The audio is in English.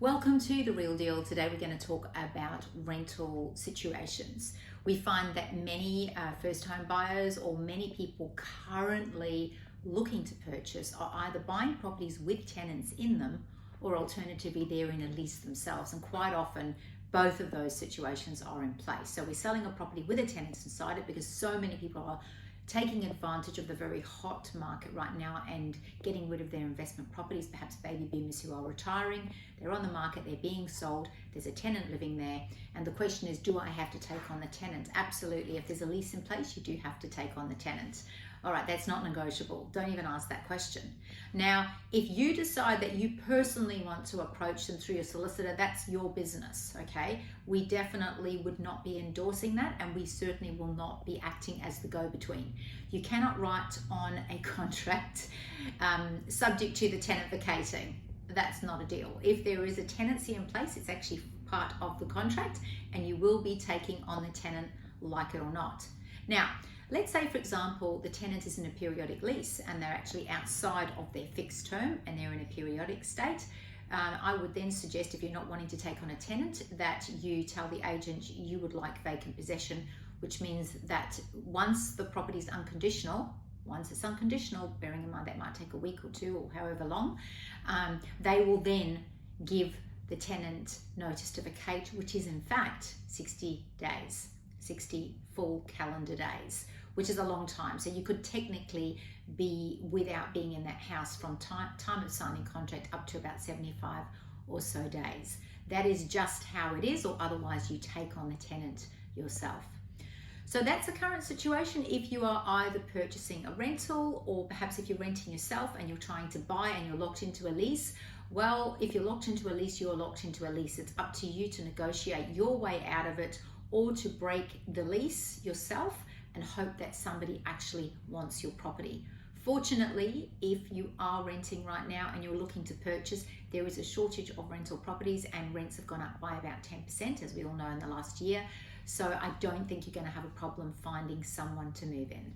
Welcome to The Real Deal. Today we're going to talk about rental situations. We find that many first home buyers or many people currently looking to purchase are either buying properties with tenants in them or alternatively they're in a lease themselves, and quite often both of those situations are in place. So we're selling a property with a tenant inside it because so many people are taking advantage of the very hot market right now and getting rid of their investment properties, perhaps baby boomers who are retiring. They're on the market, they're being sold, there's a tenant living there, and the question is, do I have to take on the tenant? Absolutely. If there's a lease in place, you do have to take on the tenant. All right, that's not negotiable. Don't even ask that question. Now, if you decide that you personally want to approach them through your solicitor, that's your business, okay? We definitely would not be endorsing that, and we certainly will not be acting as the go-between. You cannot write on a contract subject to the tenant vacating. That's not a deal. If there is a tenancy in place, it's actually part of the contract, and you will be taking on the tenant like it or not. Now, let's say, for example, the tenant is in a periodic lease and they're actually outside of their fixed term and they're in a periodic state. I would then suggest, if you're not wanting to take on a tenant, that you tell the agent you would like vacant possession, which means that once the property is unconditional, once it's unconditional, bearing in mind that might take a week or two or however long, they will then give the tenant notice to vacate, which is in fact 60 days. 60 full calendar days, which is a long time. So you could technically be without being in that house from time of signing contract up to about 75 or so days. That is just how it is, or otherwise you take on the tenant yourself. So that's the current situation if you are either purchasing a rental, or perhaps if you're renting yourself and you're trying to buy and you're locked into a lease. Well, if you're locked into a lease, you're locked into a lease. It's up to you to negotiate your way out of it, or to break the lease yourself and hope that somebody actually wants your property. Fortunately, if you are renting right now and you're looking to purchase, there is a shortage of rental properties and rents have gone up by about 10%, as we all know, in the last year. So I don't think you're going to have a problem finding someone to move in.